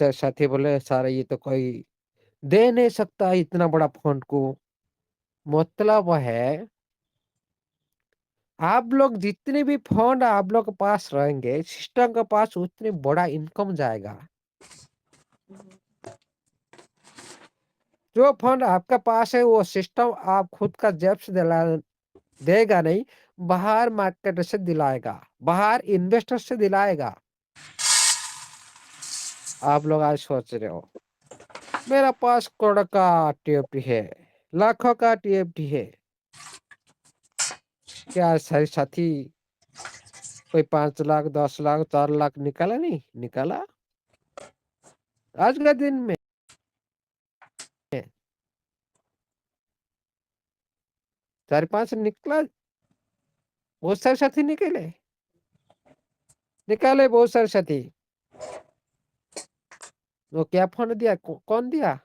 साथी बोले सर ये तो कोई दे नहीं सकता इतना बड़ा फंड को। मतलब है आप लोग जितने भी फंड आप लोग के पास रहेंगे, सिस्टम के पास उतनी बड़ा इनकम जाएगा। जो फंड आपके पास है वो सिस्टम आप खुद का जेब से दिला देगा नहीं, बाहर मार्केट से दिलाएगा, बाहर इन्वेस्टर से दिलाएगा। आप लोग आज सोच रहे हो मेरा पास करोड़ का टीएफटी है, लाखों का टीएफटी है। क्या सारे साथी कोई 5 लाख 10 लाख 4 लाख निकाला नहीं निकाला आज के दिन में? 4-5 निकला। बहुत सारे साथी निकले निकाले बहुत सारे साथी। वो क्या फंड दिया? कौन दिया?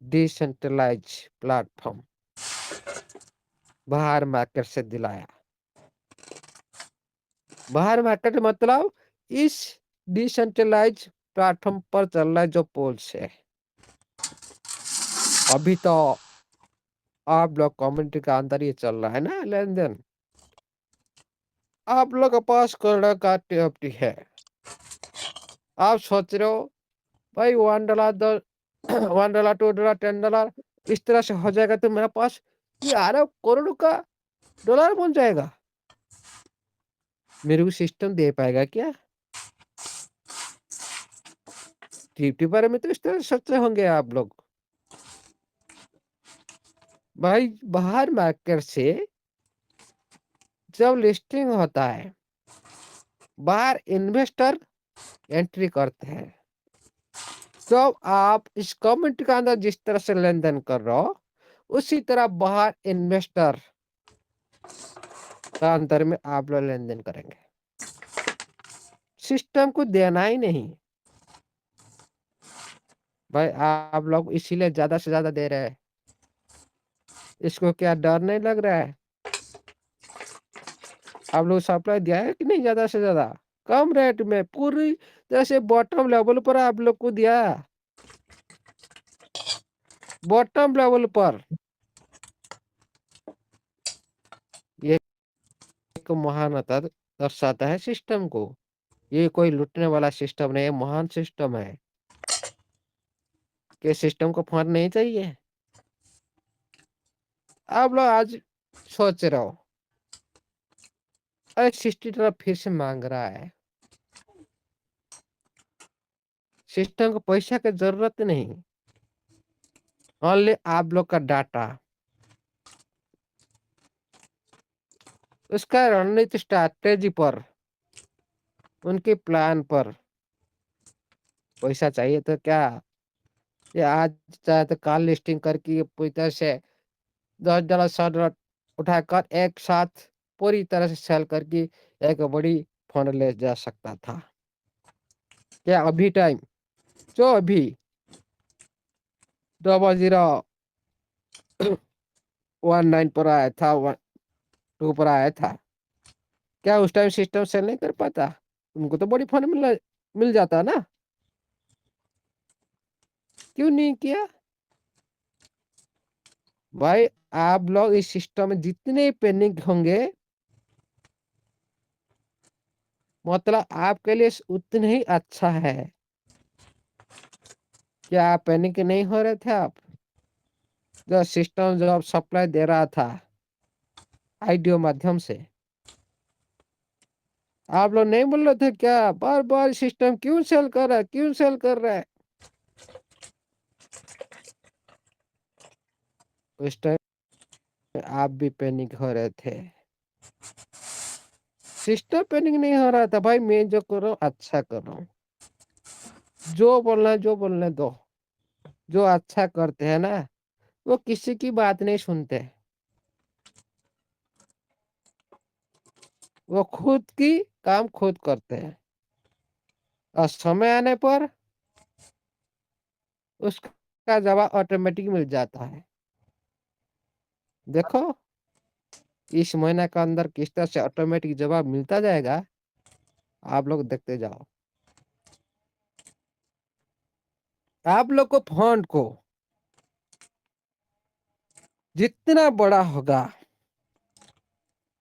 डिसेंट्रलाइज प्लेटफॉर्म बाहर मार्केट से दिलाया। बाहर मार्केट मतलब इस डिसेंट्रलाइज प्लेटफॉर्म पर चल रहा है जो पोल से। अभी तो आप लोग कम्युनिटी का अंदर ही चल रहा है ना लेन देन। आप लोग के पास करोड़ का टीएफटी है। आप सोच रहे हो भाई $1 $1 $2 $10 इस तरह से हो जाएगा तो मेरे पास ये अरब करोड़ का डॉलर बन जाएगा। मेरे को सिस्टम दे पाएगा क्या? टीएफटी बारे में तो इस तरह सोचे होंगे आप लोग। भाई बाहर मार्केट से जब लिस्टिंग होता है, बाहर इन्वेस्टर एंट्री करते हैं, तो आप इस कम्युनिटी के अंदर जिस तरह से लेन देन कर रहे हो उसी तरह बाहर इन्वेस्टर का अंदर में आप लोग लेन देन करेंगे। सिस्टम को देना ही नहीं। भाई आप लोग इसीलिए ज्यादा से ज्यादा दे रहे हैं। इसको क्या डर नहीं लग रहा है? आप लोग सप्लाई दिया है कि नहीं ज्यादा से ज्यादा? कम रेट में पूरी तरह से बॉटम लेवल पर आप लोग को दिया। बॉटम लेवल पर ये एक महानता दर्शाता है सिस्टम को। ये कोई लूटने वाला सिस्टम नहीं है, महान सिस्टम है। कि सिस्टम को फंड नहीं चाहिए? आप लोग आज सोच रहे हो अरे $60 फिर से मांग रहा है। सिस्टम को पैसा की जरूरत नहीं, ओनली आप लोग का डाटा। उसका रणनीति स्ट्रैटेजी पर, उनके प्लान पर पैसा चाहिए तो क्या ये आज चाहे तो कल लिस्टिंग करके पूरी तरह से $10 $100 उठाकर एक साथ पूरी तरह से सेल करके एक बड़ी फंड ले जा सकता था। क्या अभी टाइम जो अभी 0019 पर आया था, 2 पर आया था, क्या उस टाइम सिस्टम सेल नहीं कर पाता? उनको तो बड़ी फंड मिल जाता ना। क्यों नहीं किया? भाई आप लोग इस सिस्टम में जितने पेनिक होंगे मतलब आपके लिए उतने ही अच्छा है। क्या आप पैनिक नहीं हो रहे थे? आप जो सिस्टम जो आप सप्लाई दे रहा था आईडीओ माध्यम से, आप लोग नहीं बोल रहे थे क्या बार बार सिस्टम क्यों सेल कर रहा है, क्यों सेल कर रहा है? उस टाइम आप भी पैनिक हो रहे थे। सिस्टम पैनिक नहीं हो रहा था भाई। मैं जो कर रहा हूँ अच्छा कर रहा हूँ। जो बोलना है जो बोलने दो। जो अच्छा करते हैं ना वो किसी की बात नहीं सुनते। वो खुद की काम खुद करते हैं और समय आने पर उसका जवाब ऑटोमेटिक मिल जाता है। देखो इस महीने के अंदर किस तरह से ऑटोमेटिक जवाब मिलता जाएगा। आप लोग देखते जाओ। आप लोग को फंड को जितना बड़ा होगा,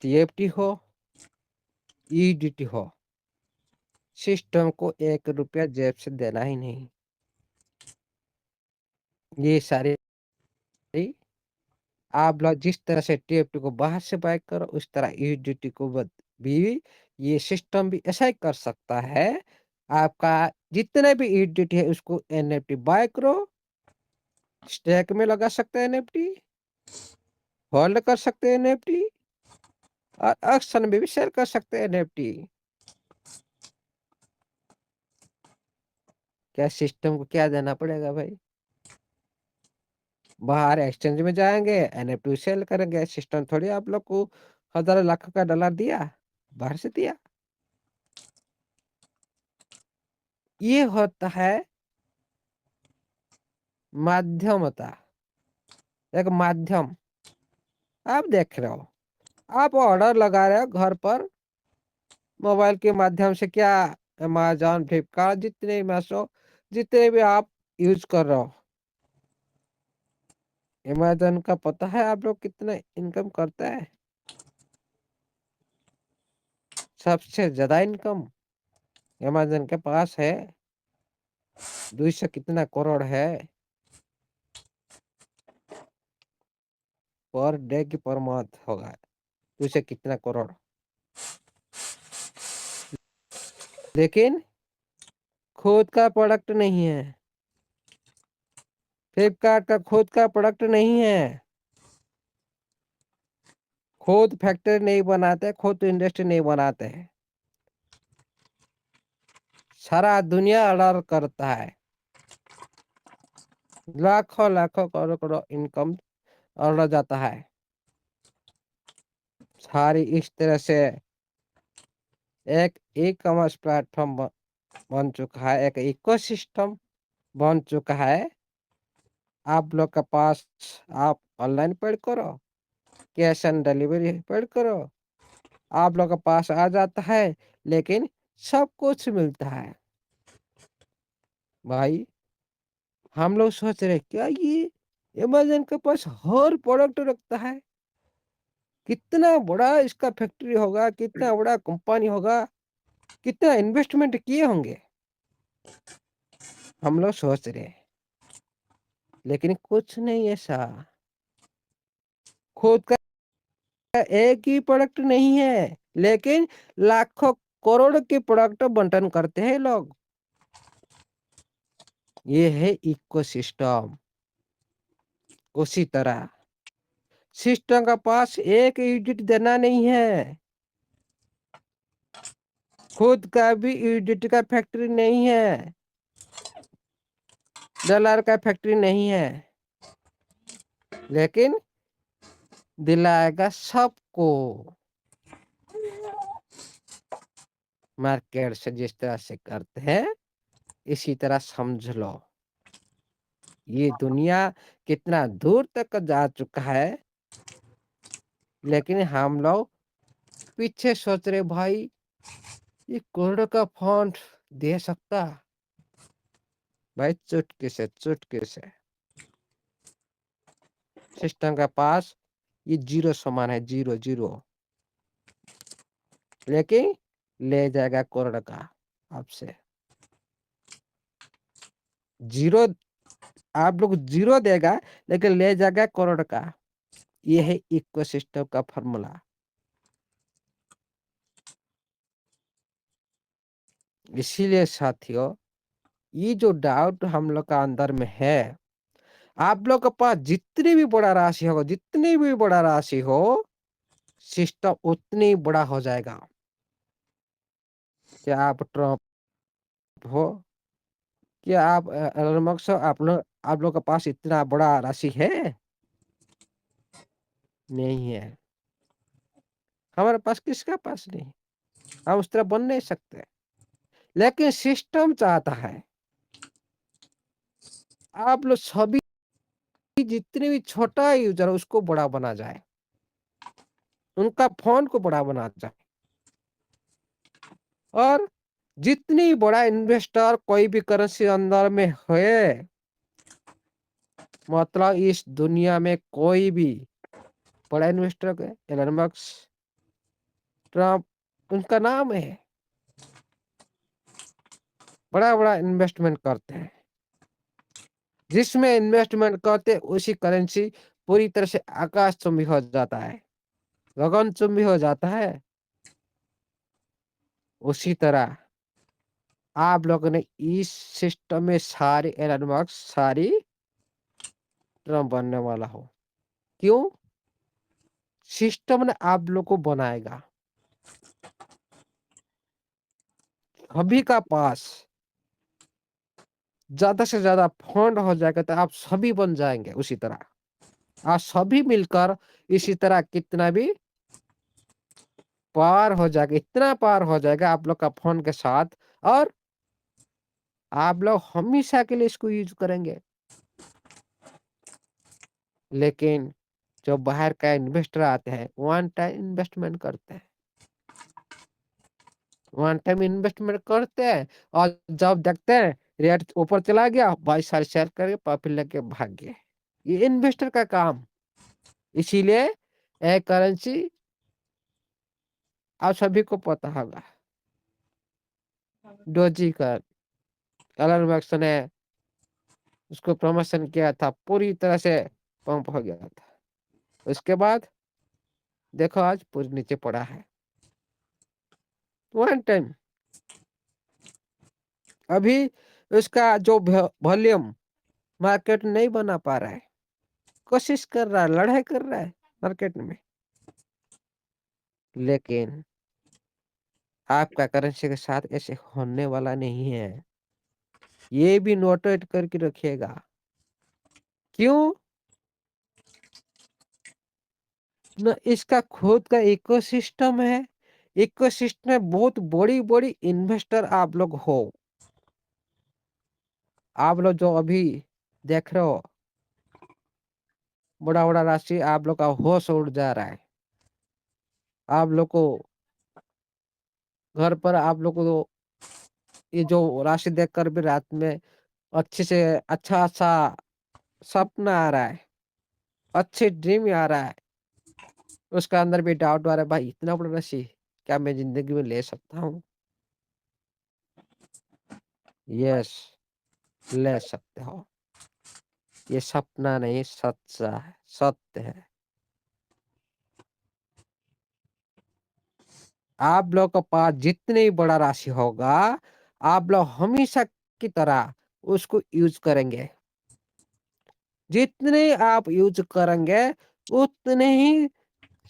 टीएफटी हो, ईडीटी हो, सिस्टम को 1 रुपया जेब से देना ही नहीं। ये सारे आप लोग जिस तरह से टीएफटी को बाहर से बाय करो, उस तरह ईडीटी को भी ये सिस्टम भी ऐसा ही कर सकता है। आपका जितना भी ईडीटी है उसको एनएफटी बाय करो, स्टैक में लगा सकते हैं एनएफटी, होल्ड कर सकते हैं एनएफटी, और ऑक्शन में भी सेल कर सकते हैं एनएफटी। क्या सिस्टम को क्या देना पड़ेगा भाई? बाहर एक्सचेंज में जाएंगे, एनएफटी सेल करेंगे। सिस्टम थोड़ी आप लोग को हजार लाख का डॉलर दिया, बाहर से दिया। ये होता है माध्यमता, एक माध्यम। आप देख रहे हो, आप ऑर्डर लगा रहे हो घर पर मोबाइल के माध्यम से, क्या अमेजॉन, फ्लिपकार्ट, जितने मीशो, जितने भी आप यूज कर रहे हो। अमेजॉन का पता है आप लोग कितना इनकम करता है? सबसे ज्यादा इनकम अमेजॉन के पास है। 200 कितना करोड़ है पर डे की पर मंथ होगा, 200 कितना करोड़। लेकिन खुद का प्रोडक्ट नहीं है, फ्लिपकार्ट का खुद का प्रोडक्ट नहीं है, खुद फैक्ट्री नहीं बनाते, खुद इंडस्ट्री नहीं बनाते हैं। सारा दुनिया ऑर्डर करता है, लाखों लाखों करोड़ करोड़ इनकम ऑर्डर जाता है। सारी इस तरह से एक ई कॉमर्स प्लेटफॉर्म बन चुका है, एक इकोसिस्टम बन चुका है। आप लोग के पास, आप ऑनलाइन पेड करो, कैश ऑन डिलीवरी पेड करो, आप लोग के पास आ जाता है, लेकिन सब कुछ मिलता है। भाई हम लोग सोच रहे क्या ये अमेजन के पास हर प्रोडक्ट रखता है, कितना बड़ा इसका फैक्ट्री होगा, कितना बड़ा कंपनी होगा, कितना इन्वेस्टमेंट किए होंगे, हम लोग सोच रहे। लेकिन कुछ नहीं ऐसा, खुद का एक ही प्रोडक्ट नहीं है, लेकिन लाखों करोड़ के प्रोडक्ट बंटन करते हैं लोग। ये है इकोसिस्टम। उसी तरह सिस्टम का पास एक यूनिट देना नहीं है, खुद का भी यूनिट का फैक्ट्री नहीं है, डॉलर का फैक्ट्री नहीं है, लेकिन दिलाएगा सबको। मार्केट से जिस तरह से करते हैं, इसी तरह समझ लो। ये दुनिया कितना दूर तक जा चुका है, लेकिन हम लोग पीछे सोच रहे भाई ये करोड़ का फंड दे सकता? भाई चुटकी से, चुटकी से। सिस्टम के पास ये जीरो समान है, जीरो जीरो, लेकिन ले जाएगा करोड़ का आपसे। जीरो, आप लोग जीरो देगा, लेकिन ले जाएगा करोड़ का। ये है इकोसिस्टम का फॉर्मूला। इसीलिए साथियों, ये जो डाउट हम लोग का अंदर में है, आप लोग के पास जितनी भी बड़ा राशि होगा, जितनी भी बड़ा राशि हो, सिस्टम उतनी बड़ा हो जाएगा। क्या आप ट्रम्प हो, क्या आप एलन मस्क हो, आप लोग के पास इतना बड़ा राशि है? नहीं है। हमारे पास, किसका पास नहीं, हम उस तरह बन नहीं सकते। लेकिन सिस्टम चाहता है आप लोग सभी, जितने भी छोटा यूजर उसको बड़ा बना जाए, उनका फोन को बड़ा बना जाए, और जितनी बड़ा इन्वेस्टर कोई भी करेंसी अंदर में है, मतलब इस दुनिया में कोई भी बड़ा इन्वेस्टर है, एलन मस्क, ट्रम्प, उनका नाम है, बड़ा बड़ा इन्वेस्टमेंट करते हैं। जिसमें इन्वेस्टमेंट करते उसी करेंसी पूरी तरह से आकाश चुंबी हो जाता है, गगन चुंबी हो जाता है। उसी तरह आप लोगों ने इस सिस्टम में सारी एलन मस्क, सारी ट्रम्प बनने वाला हो। क्यों? सिस्टम ने आप लोग को बनाएगा। सभी का पास ज्यादा से ज्यादा फंड हो जाएगा तो आप सभी बन जाएंगे उसी तरह। आप सभी मिलकर इसी तरह कितना भी पार हो जाएगा, इतना पार हो जाएगा आप लोग का फोन के साथ, और आप लोग हमेशा के लिए इसको यूज करेंगे। लेकिन जो बाहर का इन्वेस्टर आते हैं वन टाइम इन्वेस्टमेंट करते हैं, वन टाइम इन्वेस्टमेंट करते हैं, और जब देखते हैं रेट ऊपर चला गया, 22 साल शेयर करके प्रॉफिट लेके भाग गए। ये इन्वेस्टर का काम। इसीलिए एक करेंसी आप सभी को पता होगा, डोजी का एलन मस्क ने उसको प्रमोशन किया था, पूरी तरह से पंप हो गया था। उसके बाद देखो आज पूरी नीचे पड़ा है। वन टाइम अभी उसका जो वॉल्यूम मार्केट नहीं बना पा रहा है, कोशिश कर रहा है, लड़ाई कर रहा है मार्केट में। लेकिन आपका करेंसी के साथ ऐसे होने वाला नहीं है, ये भी नोटेट करके रखिएगा। क्यों? न इसका खुद का इकोसिस्टम है, इकोसिस्टम में बहुत बड़ी बड़ी इन्वेस्टर आप लोग हो। आप लोग जो अभी देख रहे हो, बड़ा बड़ा राशि आप लोग का होश उड़ जा रहा है। आप लोग को घर पर आप लोग को ये जो राशि देखकर भी रात में अच्छे से अच्छा अच्छा सपना आ रहा है, अच्छे ड्रीम आ रहा है। उसका अंदर भी डाउट आ रहा है, भाई इतना बड़ा राशि क्या मैं जिंदगी में ले सकता हूँ? यस, ले सकते हो। ये सपना नहीं, सच्चा है, सत्य है। आप लोग के पास जितनी बड़ा राशि होगा, आप लोग हमेशा की तरह उसको यूज करेंगे। जितने आप यूज करेंगे उतने ही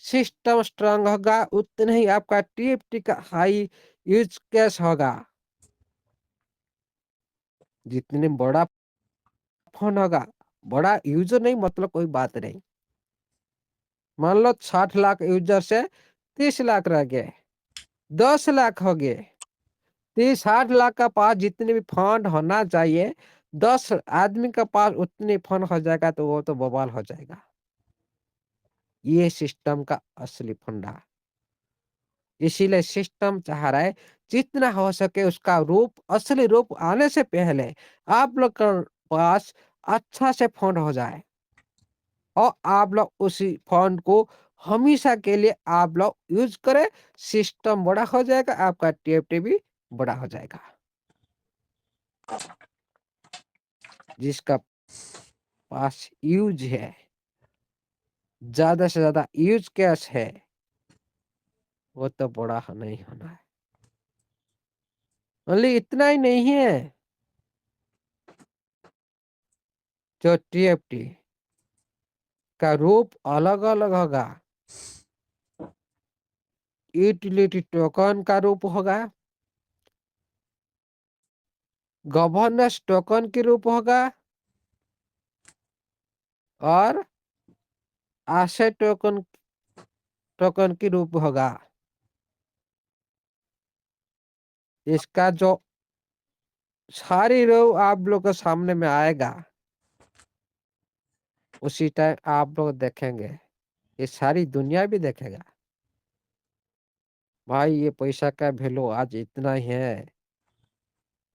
सिस्टम स्ट्रांग होगा, उतने ही आपका टीएफटी का हाई यूज कैश होगा। जितने बड़ा फोन होगा, बड़ा यूजर नहीं मतलब कोई बात नहीं। मान लो 60 लाख यूजर से 30 लाख रह गए, 10 लाख हो गए। 30-60 लाख का पास जितने भी फंड होना चाहिए, 10 आदमी का पास उतने फंड हो जाएगा तो वो तो बवाल हो जाएगा। ये सिस्टम का असली फंडा। इसीलिए सिस्टम चाह रहा है जितना हो सके उसका रूप, असली रूप आने से पहले आप लोग के पास अच्छा से फंड हो जाए, और आप लोग उसी फंड को हमेशा के लिए आप लोग यूज करें। सिस्टम बड़ा हो जाएगा, आपका टीएफटी भी बड़ा हो जाएगा। जिसका पास यूज है, ज्यादा से ज्यादा यूज कैश है, वो तो बड़ा नहीं होना है। ओनली इतना ही नहीं है, जो टीएफटी का रूप अलग अलग होगा। यूटिलिटी टोकन का रूप होगा, गवर्नेंस टोकन के रूप होगा, और आशय टोकन टोकन के रूप होगा। इसका जो सारी रो आप लोग के सामने में आएगा, उसी टाइम आप लोग देखेंगे, ये सारी दुनिया भी देखेगा, भाई ये पैसा का वैल्यू आज इतना ही है,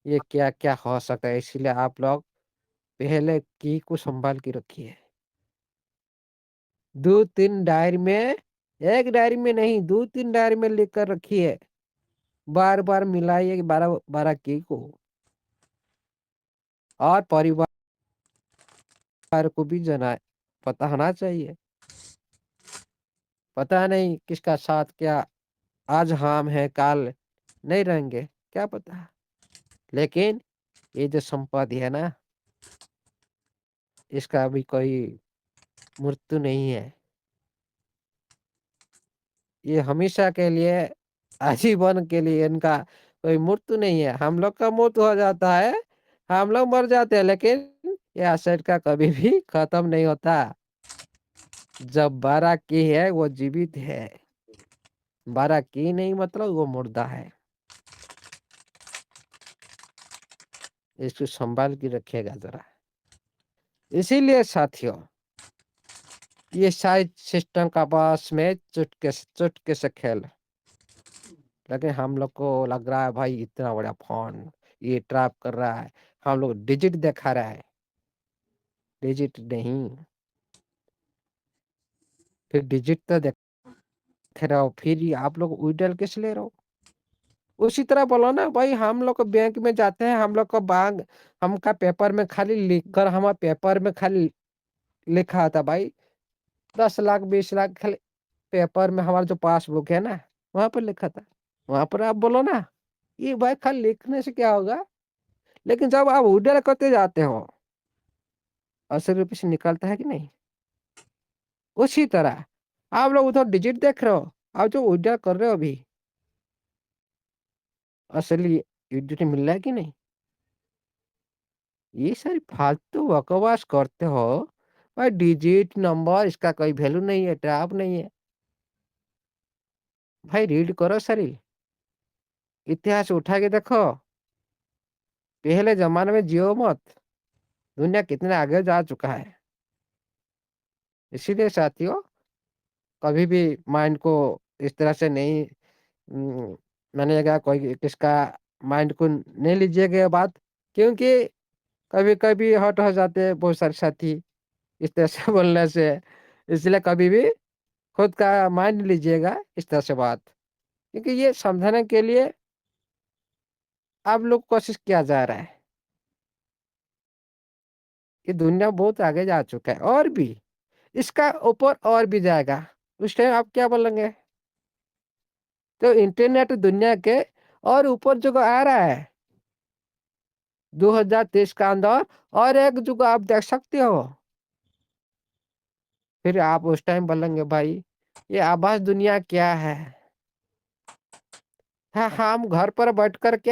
ये क्या क्या हो सकता है। इसीलिए आप लोग पहले की को संभाल के रखिए। 2-3 डायरी में, एक डायरी में नहीं, 2-3 डायरी में लिख कर रखिए। बार-बार मिलाइए 12 की को। और परिवार को भी पता होना चाहिए। पता नहीं किसका साथ क्या, आज हम है काल नहीं रहेंगे, क्या पता। लेकिन ये जो संपत्ति है ना, इसका अभी कोई मृत्यु नहीं है। ये हमेशा के लिए, आजीवन के लिए इनका कोई मृत्यु नहीं है। हम लोग का मृत्यु हो जाता है, हम लोग मर जाते हैं, लेकिन ये एसेट का कभी भी खत्म नहीं होता। जब 12 की है वो जीवित है, 12 की नहीं मतलब वो मुर्दा है। इसको संभाल के रखिएगा जरा। इसीलिए साथियों, ये साइज सिस्टम का पास में चुटके से खेल। लेकिन हम लोग को लग रहा है भाई इतना बड़ा फोन ये ट्रैप कर रहा है, हम लोग डिजिट दिखा रहा है। डिजिट नहीं, फिर डिजिट तो देख रहे हो, फिर ये आप लोग विड्रॉल किस ले रहे हो? उसी तरह बोलो ना भाई, हम लोग बैंक में जाते हैं, हम लोग को बैंक हमका पेपर में खाली लिख कर, हमारे पेपर में खाली लिखा था भाई 10 लाख 20 लाख, खाली पेपर में हमारा जो पासबुक है ना वहां पर लिखा था। वहां पर आप बोलो ना ये भाई खाली लिखने से क्या होगा। लेकिन जब आप विड्रॉल करते जाते हो, 80 रुपये से निकलता है कि नहीं? उसी तरह आप लोग उधर डिजिट देख रहे हो, आप जो विड्रॉल कर रहे हो अभी, असली डिजिट मिल रहा है कि नहीं? ये सारी फालतू बकवास करते हो भाई। डिजिट नंबर इसका कोई वैल्यू नहीं है, ट्रैप नहीं है भाई। रीड करो सारी, इतिहास उठा के देखो। पहले जमाने में जियो मत, दुनिया कितने आगे जा चुका है। इसीलिए साथियों, कभी भी माइंड को इस तरह से नहीं हम्म, मानिएगा, कोई किसका माइंड को नहीं लीजिएगा ये बात। क्योंकि कभी कभी हट हो जाते हैं बहुत सारे साथी इस तरह से बोलने से। इसलिए कभी भी खुद का माइंड लीजिएगा इस तरह से बात। क्योंकि ये समझाने के लिए आप लोग कोशिश किया जा रहा है कि दुनिया बहुत आगे जा चुका है, और भी इसका ऊपर और भी जाएगा। उस टाइम आप क्या बोलेंगे? तो इंटरनेट दुनिया के और ऊपर जो आ रहा है 2023 का अंदर, और एक जुग आप देख सकते हो। फिर आप उस टाइम बोलेंगे भाई ये आभास दुनिया क्या है। हाँ, हम घर पर बैठ कर के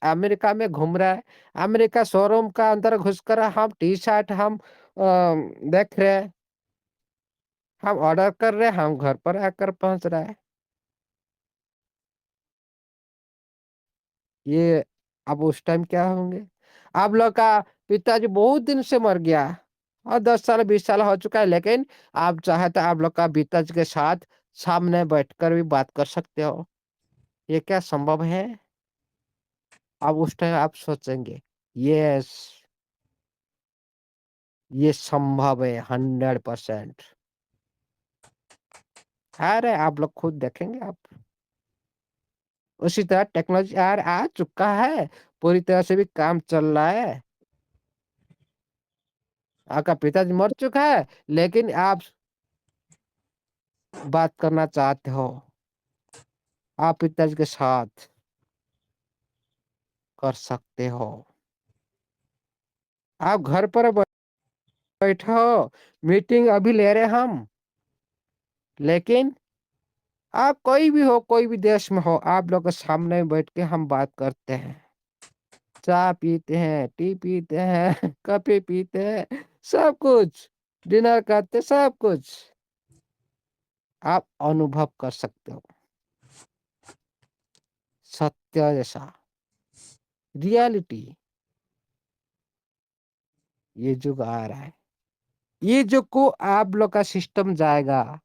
अमेरिका में घूम रहा है। अमेरिका शोरूम का अंदर घुसकर हम टी शर्ट हम देख रहे हैं, हम ऑर्डर कर रहे हैं, हम घर पर आकर पहुंच रहा है। ये अब उस टाइम क्या होंगे? आप लोग का पिताजी बहुत दिन से मर गया और 10 साल 20 साल हो चुका है, लेकिन आप चाहे तो आप लोग का पिताजी के साथ सामने बैठकर भी बात कर सकते हो। ये क्या संभव है? अब उस टाइम आप सोचेंगे यस, ये संभव है 100%। अरे आप लोग खुद देखेंगे आप। उसी तरह टेक्नोलॉजी यार आ चुका है, पूरी तरह से भी काम चल रहा है। आपका पिताजी मर चुका है, लेकिन आप बात करना चाहते हो, आप पिताजी के साथ कर सकते हो। आप घर पर बैठे हो, मीटिंग अभी ले रहे हम, लेकिन आप कोई भी हो, कोई भी देश में हो, आप लोग के सामने बैठ के हम बात करते हैं। चाय पीते हैं, टी पीते हैं, कॉफी पीते हैं, सब कुछ, डिनर करते, सब कुछ आप अनुभव कर सकते हो। सत्य जैसा, रियलिटी, ये जुग आ रहा है। ये जो को आप लोग का सिस्टम जाएगा।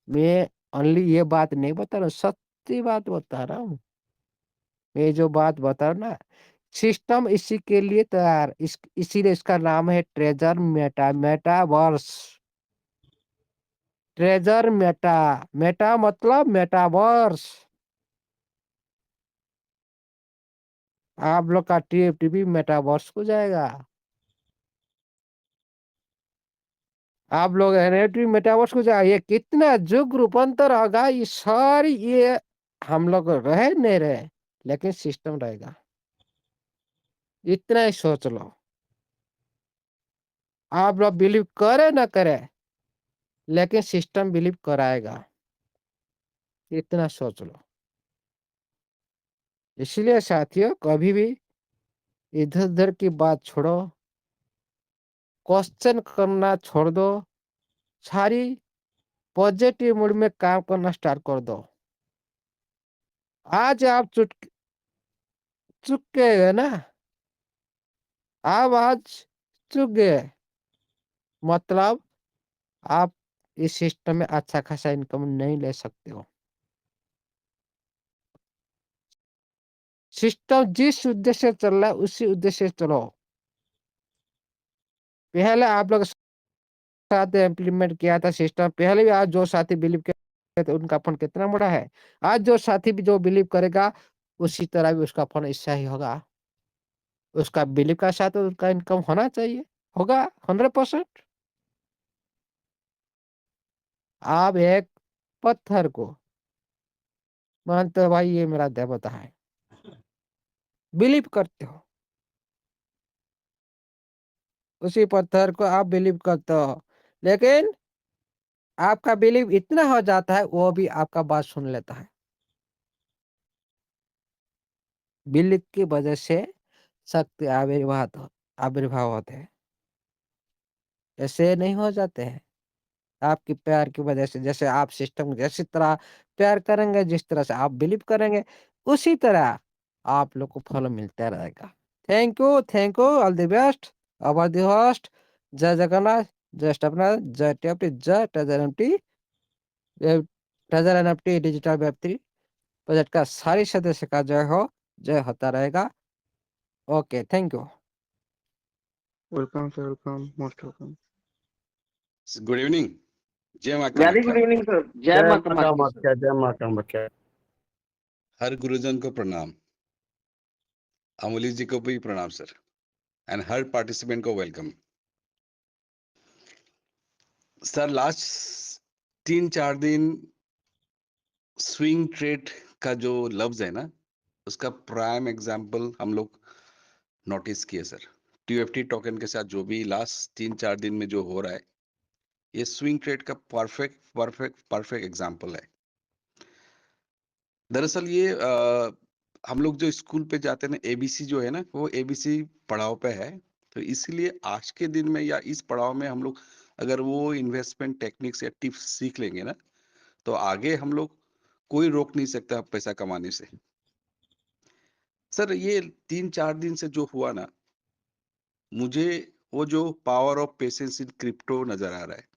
मैं ओनली ये बात नहीं बता रहा हूँ, सत्य बात बता रहा हूँ। मैं जो बात बता रहा हूँ ना, सिस्टम इसी के लिए तैयार, इसीलिए इसका नाम है ट्रेजर मेटावर्स। ट्रेजर मेटा मतलब मेटावर्स। आप लोग का टीएफटी भी मेटावर्स को जाएगा। आप लोग एनएफटी मेटावर्स को जाएगा। ये कितना युग रूपांतर होगा, ये सारी ये हम लोग रहे नहीं रहे, लेकिन सिस्टम रहेगा। इतना ही सोच लो। आप लोग बिलीव करे ना करे, लेकिन सिस्टम बिलीव कराएगा। इतना सोच लो। इसलिए साथियों, कभी भी इधर उधर की बात छोड़ो, क्वेश्चन करना छोड़ दो, सारी पॉजिटिव मूड में काम करना स्टार्ट कर दो। आज आप चुक गए ना, आप आज चुक गए, मतलब आप इस सिस्टम में अच्छा खासा इनकम नहीं ले सकते हो। सिस्टम जिस उद्देश्य से चल रहा है उसी उद्देश्य से चलो। पहले आप लोग साथ इम्प्लीमेंट किया था सिस्टम, पहले भी आज जो साथी बिलीव किया था उनका फंड कितना बड़ा है। आज जो साथी भी जो बिलीव करेगा उसी तरह भी उसका फंड ऐसा ही होगा। उसका बिलीव का साथ उसका इनकम होना चाहिए, होगा 100%। आप एक पत्थर को मानते हो भाई ये मेरा देवता है, बिलीव करते हो, उसी पत्थर को आप बिलीव करते हो, लेकिन आपका बिलीव इतना हो जाता है वो भी आपका बात सुन लेता है। बिलीव की वजह से शक्ति आविर्भाव होते हैं। ऐसे नहीं हो जाते हैं। आपकी प्यार की वजह से, जैसे आप सिस्टम जैसी तरह प्यार करेंगे, जिस तरह से आप बिलीव करेंगे, उसी तरह आप लोग को फल मिलता रहेगा। Thank you all the best. Our the host, जय जगन्नाथ, जय स्टपना, जय टेप्टी, जय treasure MT, treasure NFT digital web3 project का सारी सदस्य का जय हो, जय होता रहेगा। Okay, thank you. Welcome sir, welcome, most welcome. Good evening. जय माँ very good Kamakhya. Evening sir. जय माँ कामाख्या सर। जय माँ कामाख्या। हर गुरुजन को प्रणाम, अमूली जी को भी प्रणाम सर, एंड हर पार्टिसिपेंट को वेलकम। सर लास्ट 3-4 दिन स्विंग ट्रेड का जो लफ्ज है ना, उसका प्राइम एग्जांपल हम लोग नोटिस किए सर। टीएफटी टोकन के साथ जो भी लास्ट 3-4 दिन में जो हो रहा है, ये स्विंग ट्रेड का परफेक्ट एग्जांपल है। दरअसल ये हम लोग जो स्कूल पे जाते हैं ना, एबीसी जो है ना, वो एबीसी पड़ाव पे है। तो इसीलिए आज के दिन में या इस पड़ाव में हम लोग अगर वो इन्वेस्टमेंट टेक्निक्स या टिप्स सीख लेंगे ना, तो आगे हम लोग कोई रोक नहीं सकता पैसा कमाने से। सर ये 3-4 दिन से जो हुआ ना, मुझे वो जो power of patience in crypto नजर आ रहा है।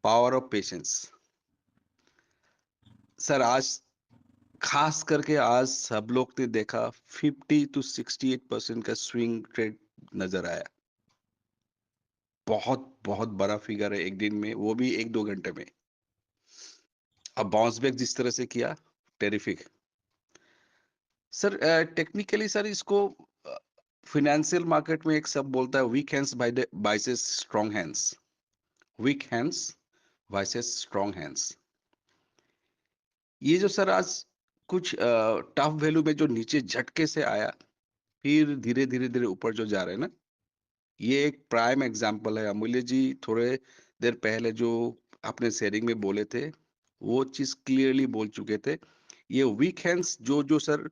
पावर ऑफ पेशेंस सर, आज खास करके आज सब लोग ने देखा 50 to 68% का स्विंग ट्रेड नजर आया। बहुत बहुत बड़ा फिगर है एक दिन में, वो भी 1-2 घंटे में। अब बाउंस बैक जिस तरह से किया, टेरिफिक सर। टेक्निकली सर इसको फाइनेंशियल मार्केट में एक सब बोलता है, weak hands vices strong hands. Weak hands vices strong hands. ये जो सर आज कुछ टफ वैल्यू में जो नीचे झटके से आया, फिर धीरे धीरे धीरे ऊपर जो जा रहे हैं ना, ये एक प्राइम एग्जाम्पल है। अमूल्य जी थोड़े देर पहले जो अपने शेयरिंग में बोले थे, वो चीज क्लियरली बोल चुके थे। ये वीक हैंड्स जो जो सर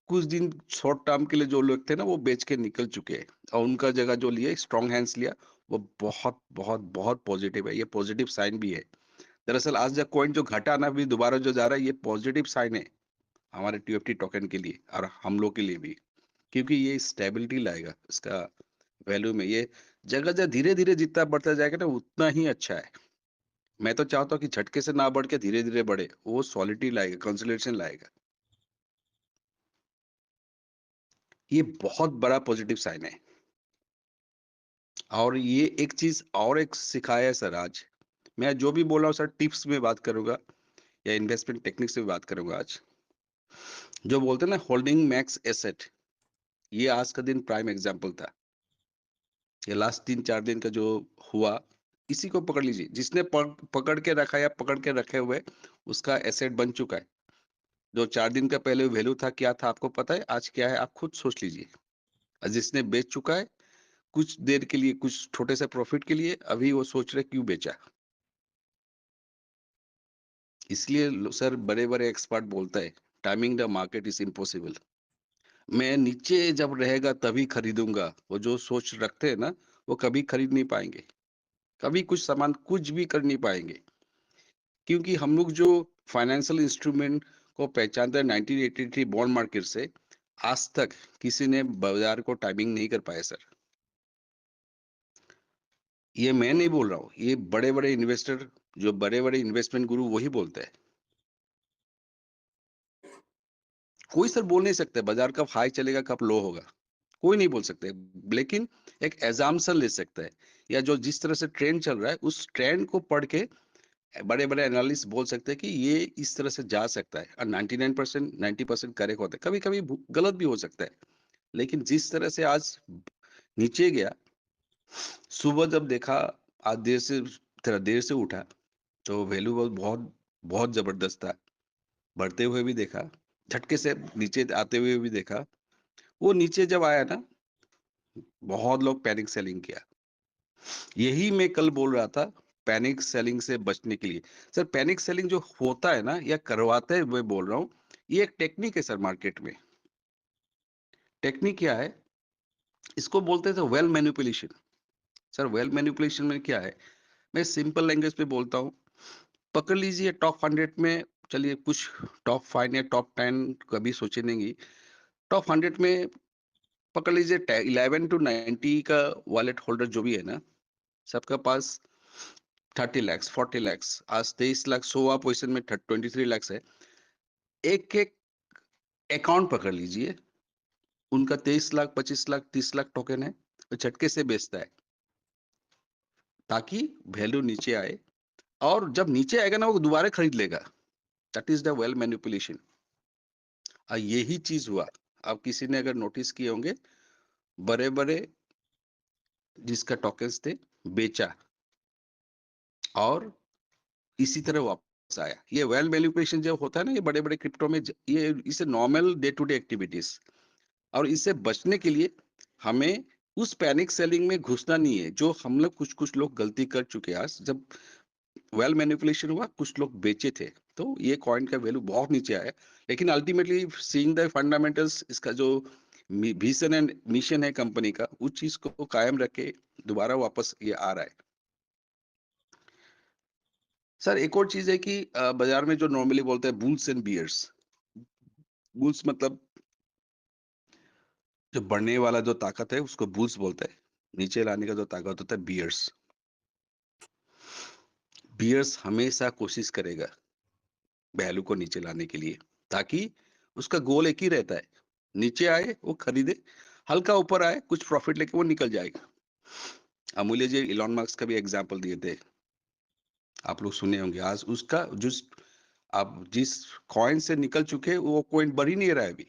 कुछ दिन शॉर्ट टर्म के लिए जो लोग थे ना, वो बेच के निकल चुके हैं, और उनका जगह जो लिया स्ट्रॉन्ग हैंड्स लिया, वो बहुत बहुत बहुत पॉजिटिव है। ये पॉजिटिव साइन भी है। दरअसल आज जब कॉइन जो घटा ना, भी दोबारा जो जा रहा है, ये पॉजिटिव साइन है हमारे टीएफटी टोकन के लिए और हम लोग के लिए भी, क्योंकि ये स्टेबिलिटी लाएगा इसका वैल्यू में। ये जगह जगह धीरे धीरे जितना बढ़ता जाएगा ना, उतना ही अच्छा है। मैं तो चाहता हूँ कि झटके से ना बढ़ के धीरे धीरे बढ़े, वो सॉलिडिटी लाएगा, कंसोलिडेशन लाएगा। ये बहुत बड़ा पॉजिटिव साइन है। और ये एक चीज और एक सिखाया है सर आज। मैं जो भी बोल रहा हूँ सर टिप्स में बात करूंगा या इन्वेस्टमेंट टेक्निक्स में बात करूंगा आज। जो बोलते हैं ना होल्डिंग मैक्स एसेट, ये आज का दिन प्राइम एग्जांपल था। ये लास्ट 3-4 दिन का जो हुआ, इसी को पकड़ लीजिए। जिसने पकड़ के रखा या पकड़ के रखे हुए, उसका एसेट बन चुका है। जो 4 दिन का पहले वैल्यू था, क्या था आपको पता है? आज क्या है आप खुद सोच लीजिए। और जिसने बेच चुका है कुछ देर के लिए, कुछ छोटे से प्रॉफिट के लिए, अभी वो सोच रहे क्यों बेचा। इसलिए सर बड़े बड़े एक्सपर्ट बोलता है timing the market is impossible. मैं नीचे जब रहेगा तभी खरीदूंगा, वो जो सोच रखते हैं ना, वो कभी खरीद नहीं पाएंगे, कभी कुछ सामान कुछ भी कर नहीं पाएंगे। क्योंकि हम लोग जो फाइनेंशियल इंस्ट्रूमेंट को पहचानते हैं 1983 बॉन्ड मार्केट से, आज तक किसी ने बाजार को टाइमिंग नहीं कर पाया सर। ये मैं नहीं बोल रहा हूँ, ये बड़े बड़े इन्वेस्टर, जो बड़े बड़े इन्वेस्टमेंट गुरु, वही बोलते हैं। कोई सर बोल नहीं सकते बाजार कब हाई चलेगा कब लो होगा, कोई नहीं बोल सकते। लेकिन एक एजाम्पशन ले सकता है, या जो जिस तरह से ट्रेंड चल रहा है उस ट्रेंड को पढ़ के बड़े बड़े एनालिस्ट बोल सकते हैं कि ये इस तरह से जा सकता है। और 99% 90% करेक्ट होता है, कभी कभी गलत भी हो सकता है। लेकिन जिस तरह से आज नीचे गया, सुबह जब देखा, आज थोड़ा देर से उठा, तो वैल्यू बहुत बहुत जबरदस्त था। बढ़ते हुए भी देखा, झटके से नीचे आते हुए भी देखा। वो नीचे जब आया ना, बहुत लोग पैनिक सेलिंग किया। यही मैं कल बोल रहा था, पैनिक सेलिंग से बचने के लिए। सर पैनिक सेलिंग जो होता है ना, या करवाते हैं, मैं बोल रहा हूँ, ये एक टेक्निक है सर मार्केट में। टेक्निक क्या है? इसको बोलते हैं well manipulation. Sir well manipulation में क्या है, मैं सिंपल लैंग्वेज में बोलता हूँ। पकड़ लीजिए टॉप 100 में, चलिए कुछ टॉप 5 या टॉप 10 कभी सोचे नहीं, टॉप 100 में पकड़ लीजिए 11 to 90 का वॉलेट होल्डर जो भी है ना, सबका पास 30 lakhs 40 lakhs, आज 23 लाख 100 पोजीशन में 23 lakhs है। एक एक अकाउंट पकड़ लीजिए, उनका 23 लाख 25 लाख 30 लाख टोकन है, तो झटके से बेचता है ताकि वैल्यू नीचे आए। और जब नीचे आएगा ना, वो दोबारा खरीद लेगा। That is the well manipulation. यही चीज हुआ। अब किसी ने अगर नोटिस किए होंगे, बड़े बड़े जिसका टोकन्स थे बेचा, और इसी तरह वापस आया। ये वेल मैनिपुलेशन जब होता है ना, ये बड़े बड़े क्रिप्टो में ये इसे normal day to day activities. और इससे बचने के लिए हमें उस पैनिक सेलिंग में घुसना नहीं है, जो हम लोग कुछ लोग गलती कर चुके हैं। आज जब वेल मैनिपुलेशन हुआ, कुछ लोग बेचे थे, तो ये कॉइन का वैल्यू बहुत नीचे आया। लेकिन अल्टीमेटली सीइंग द फंडामेंटल्स, इसका जो विजन एंड मिशन है कंपनी का, उस चीज को कायम रख के दोबारा वापस ये आ रहा है। सर एक और चीज है कि बाजार में जो नॉर्मली बोलते हैं बुल्स एंड बियर्स। बुल्स मतलब जो बढ़ने वाला जो ताकत है उसको बुल्स बोलते हैं, नीचे लाने का जो ताकत होता है बियर्स। बियर्स हमेशा कोशिश करेगा वैल्यू को नीचे लाने के लिए, ताकि उसका गोल एक ही रहता है, नीचे आए वो खरीदे, हल्का ऊपर आए कुछ प्रॉफिट लेके वो निकल जाएगा। अमूल्य जी इलॉन मस्क का भी एग्जांपल दिए थे, आप लोग सुने होंगे। आज उसका आप जिस कॉइन से निकल चुके, वो कॉइन बढ़ ही नहीं रहा है अभी,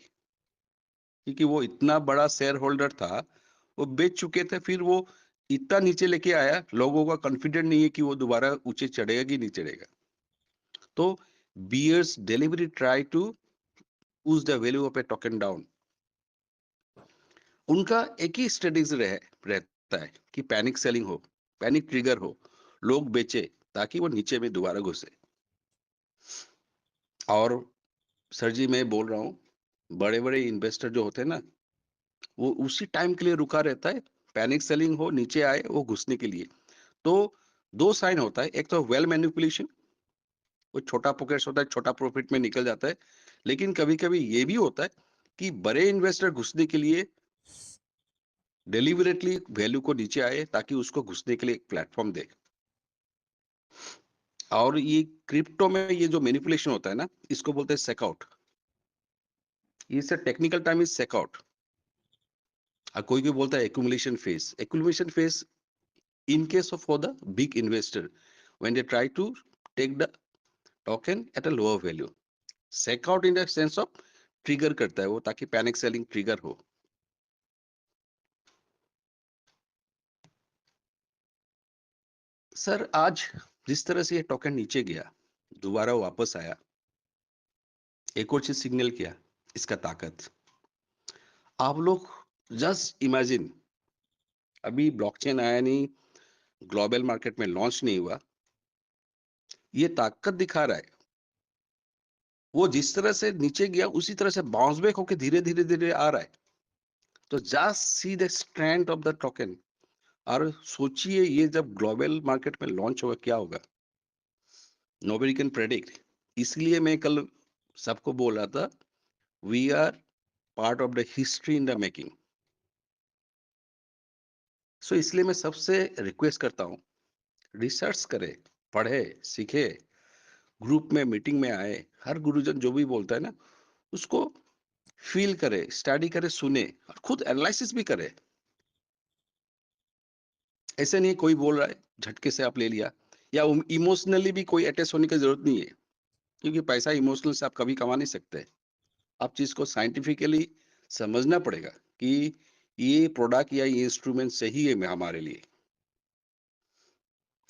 क्योंकि वो इतना बड़ा शेयर होल्डर था, वो बेच चुके थे। फिर वो इतना नीचे लेके आया, लोगों का कॉन्फिडेंट नहीं है कि वो दोबारा ऊंचे चढ़ेगा कि नहीं चढ़ेगा। तो bears delivery try to push the value of a token down. उनका एक ही स्ट्रेटेजी रहता है कि पैनिक सेलिंग हो, पैनिक ट्रिगर हो, लोग बेचे ताकि वो नीचे में दोबारा घुसे। और सर जी मैं बोल रहा हूँ, बड़े बड़े इन्वेस्टर जो होते हैं ना, वो उसी टाइम के लिए रुका रहता है, पैनिक सेलिंग हो नीचे आए वो घुसने के लिए। तो दो साइन होता है, एक तो वेल मैनिपुलेशन, वो छोटा पॉकेट्स होता है, छोटा प्रॉफिट में निकल जाता है। लेकिन कभी कभी ये भी होता है कि बड़े इन्वेस्टर घुसने के लिए डेलिबरेटली वैल्यू को नीचे आए ताकि उसको घुसने के लिए एक प्लेटफॉर्म दे। और ये क्रिप्टो में ये जो मैनिपुलेशन होता है ना, इसको बोलते हैं सेकआउट। इसे टेक्निकल टर्म इज सेकआउट। और कोई कोई बोलता है accumulation phase. Accumulation phase in case of for the big investor when they try to take the token at a lower value, sec out in the sense of trigger करता है वो, ताकि panic selling trigger हो। Sir आज जिस तरह से ये टोकन नीचे गया, दोबारा वापस आया, एक और चीज सिग्नल किया, इसका ताकत। आप लोग जस्ट इमेजिन, अभी ब्लॉकचेन आया नहीं, ग्लोबल मार्केट में लॉन्च नहीं हुआ, ये ताकत दिखा रहा है। वो जिस तरह से नीचे गया उसी तरह से बाउंस बैक होकर धीरे धीरे धीरे आ रहा है। तो just see the strength of the token, और सोचिए ये जब ग्लोबल मार्केट में लॉन्च होगा क्या होगा, नोबडी कैन प्रेडिक्ट। इसलिए मैं कल सबको बोल रहा था, we are part of the history in the making. So इसलिए मैं सबसे रिक्वेस्ट करता हूँ, रिसर्च करे, पढ़े, सीखे, ग्रुप में मीटिंग में आए, हर गुरुजन जो भी बोलता है ना उसको फील करे, स्टडी करे, सुने और खुद एनालिसिस भी करे। ऐसे नहीं कोई बोल रहा है झटके से आप ले लिया, या इमोशनली भी कोई अटैच होने की जरूरत नहीं है, क्योंकि पैसा इमोशनल से आप कभी कमा नहीं सकते। आप चीज को साइंटिफिकली समझना पड़ेगा कि ये प्रोडक्ट या ये इंस्ट्रूमेंट सही है हमारे लिए।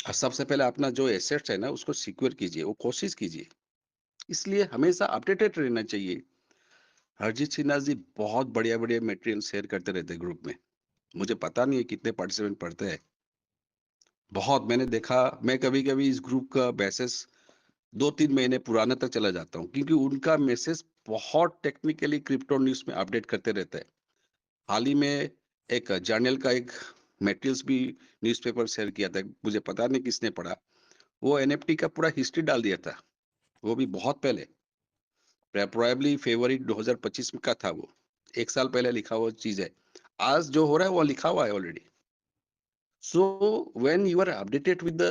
और सबसे पहले अपना जो एसेट्स है ना उसको सिक्योर कीजिए, वो कोशिश कीजिए। इसलिए हमेशा अपडेटेड रहना चाहिए। हरजीत सिन्हा जी बहुत बढ़िया बढ़िया मटेरियल शेयर करते रहते हैं ग्रुप में। मुझे पता नहीं है कितने पार्टिसिपेंट पढ़ते हैं, बहुत मैंने देखा। मैं कभी कभी इस ग्रुप का मैसेज 2-3 महीने पुराने तक चला जाता हूँ, क्योंकि उनका मैसेज बहुत टेक्निकली क्रिप्टो न्यूज में अपडेट करते रहते हैं। हाल ही में एक जर्नल का एक मटेरियल्स भी न्यूज़पेपर शेयर किया था, मुझे पता नहीं किसने पढ़ा। वो एनएफटी का पूरा हिस्ट्री डाल दिया था, वो भी बहुत पहले, प्रोबेबली फरवरी 2025 में का था वो, 1 साल पहले लिखा हुआ चीज है। आज जो हो रहा है वो लिखा हुआ है already. So when you are updated with the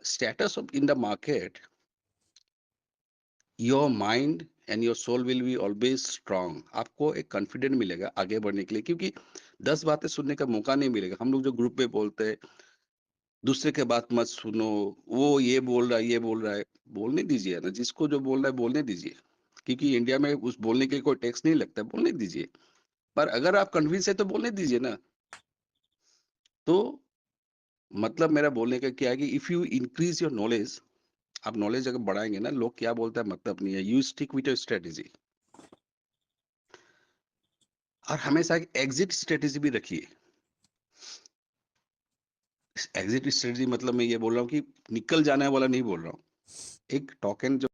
status of in the market, your mind and your soul will be always strong. आपको एक कॉन्फिडेंट मिलेगा आगे बढ़ने के लिए, क्योंकि 10 बातें सुनने का मौका नहीं मिलेगा। हम लोग जो ग्रुप में बोलते हैं, दूसरे के बात मत सुनो, वो ये बोल रहा है ये बोल रहा है, बोलने दीजिए ना, जिसको जो बोल रहा है बोलने दीजिए, क्योंकि इंडिया में उस बोलने के लिए कोई टैक्स नहीं लगता, बोलने दीजिए। पर अगर आप कन्विंस है तो बोलने दीजिए ना। तो मतलब मेरा बोलने का क्या है कि if you increase your knowledge, आप नॉलेज अगर बढ़ाएंगे ना, लोग क्या बोलते हैं मतलब नहीं है, you stick with your strategy. और हमेशा एक एग्जिट स्ट्रेटेजी भी रखिए। एग्जिट स्ट्रेटेजी मतलब मैं ये बोल रहा हूँ कि निकल जाने वाला नहीं बोल रहा हूँ। एक टोकन जो